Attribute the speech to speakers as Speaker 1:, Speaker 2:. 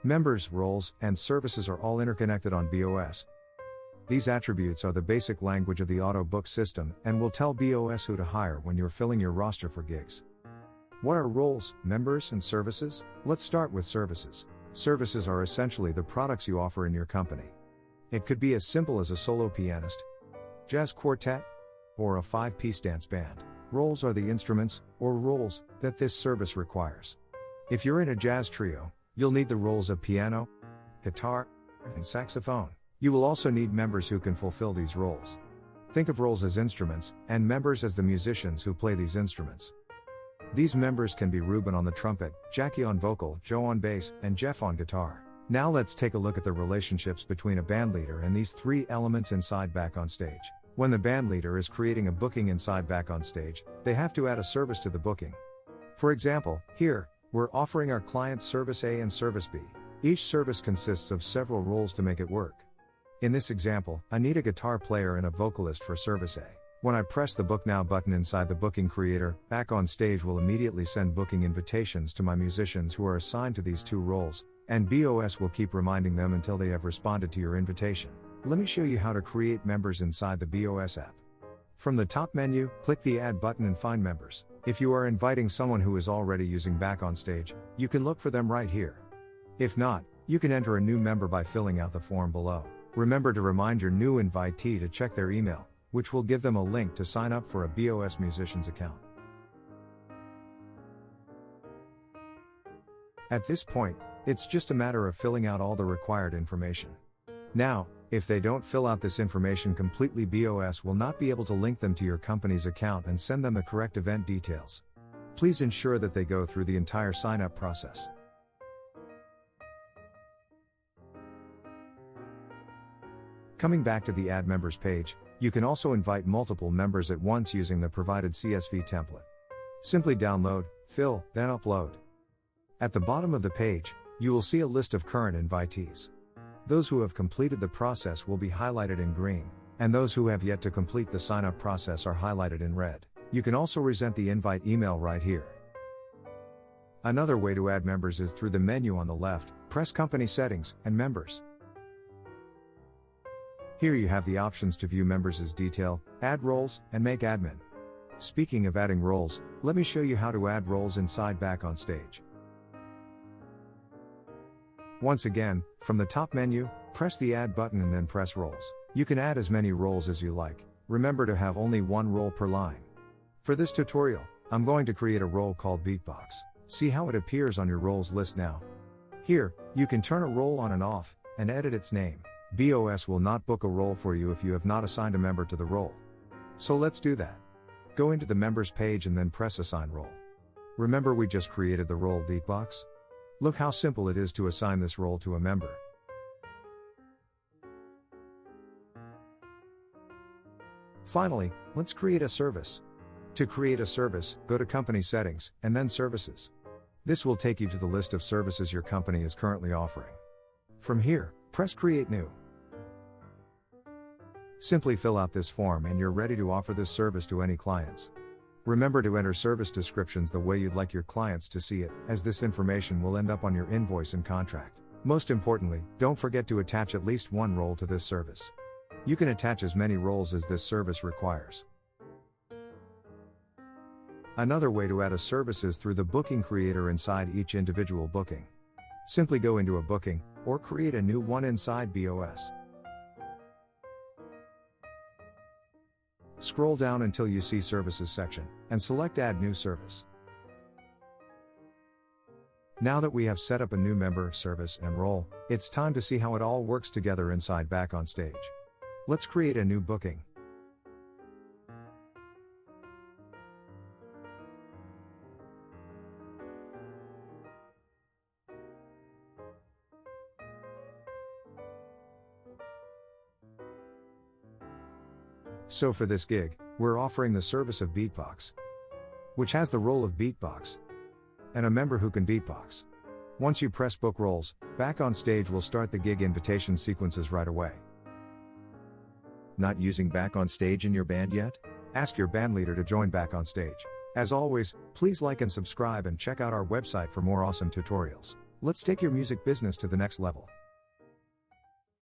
Speaker 1: Members, roles, and services are all interconnected on BOS. These attributes are the basic language of the auto book system and will tell BOS who to hire when you're filling your roster for gigs. What are roles, members, and services? Let's start with services. Services are essentially the products you offer in your company. It could be as simple as a solo pianist, jazz quartet, or a 5-piece dance band. Roles are the instruments, or roles, that this service requires. If you're in a jazz trio, you'll need the roles of piano, guitar, and saxophone. You will also need members who can fulfill these roles. Think of roles as instruments, and members as the musicians who play these instruments. These members can be Ruben on the trumpet, Jackie on vocal, Joe on bass, and Jeff on guitar. Now let's take a look at the relationships between a bandleader and these three elements inside Back on Stage. When the bandleader is creating a booking inside Back on Stage, they have to add a service to the booking. For example, here, we're offering our clients Service A and Service B. Each service consists of several roles to make it work. In this example, I need a guitar player and a vocalist for Service A. When I press the Book Now button inside the booking creator, Back on Stage will immediately send booking invitations to my musicians who are assigned to these two roles, and BOS will keep reminding them until they have responded to your invitation. Let me show you how to create members inside the BOS app. From the top menu, click the Add button and find members. If you are inviting someone who is already using Back on Stage, you can look for them right here. If not, you can enter a new member by filling out the form below. Remember to remind your new invitee to check their email, which will give them a link to sign up for a BOS Musicians account. At this point, it's just a matter of filling out all the required information. Now, if they don't fill out this information completely, BOS will not be able to link them to your company's account and send them the correct event details. Please ensure that they go through the entire sign-up process. Coming back to the Add Members page, you can also invite multiple members at once using the provided CSV template. Simply download, fill, then upload. At the bottom of the page, you will see a list of current invitees. Those who have completed the process will be highlighted in green, and those who have yet to complete the sign-up process are highlighted in red. You can also resend the invite email right here. Another way to add members is through the menu on the left, press Company Settings, and Members. Here you have the options to view members' detail, add roles, and make admin. Speaking of adding roles, let me show you how to add roles inside Back on Stage. Once again, from the top menu, press the Add button and then press Roles. You can add as many roles as you like. Remember to have only one role per line. For this tutorial, I'm going to create a role called Beatbox. See how it appears on your roles list now. Here, you can turn a role on and off, and edit its name. BOS will not book a role for you if you have not assigned a member to the role. So let's do that. Go into the Members page and then press Assign Role. Remember we just created the role Beatbox? Look how simple it is to assign this role to a member. Finally, let's create a service. To create a service, go to Company Settings, and then Services. This will take you to the list of services your company is currently offering. From here, press Create New. Simply fill out this form and you're ready to offer this service to any clients. Remember to enter service descriptions the way you'd like your clients to see it, as this information will end up on your invoice and contract. Most importantly, don't forget to attach at least one role to this service. You can attach as many roles as this service requires. Another way to add a service is through the booking creator inside each individual booking. Simply go into a booking, or create a new one inside BOS. Scroll down until you see Services section, and select Add New Service. Now that we have set up a new member, service, and role, it's time to see how it all works together inside Back on Stage. Let's create a new booking. So for this gig, we're offering the service of Beatbox, which has the role of Beatbox, and a member who can beatbox. Once you press Book Roles, Back on Stage will start the gig invitation sequences right away. Not using Back on Stage in your band yet? Ask your bandleader to join Back on Stage. As always, please like and subscribe and check out our website for more awesome tutorials. Let's take your music business to the next level.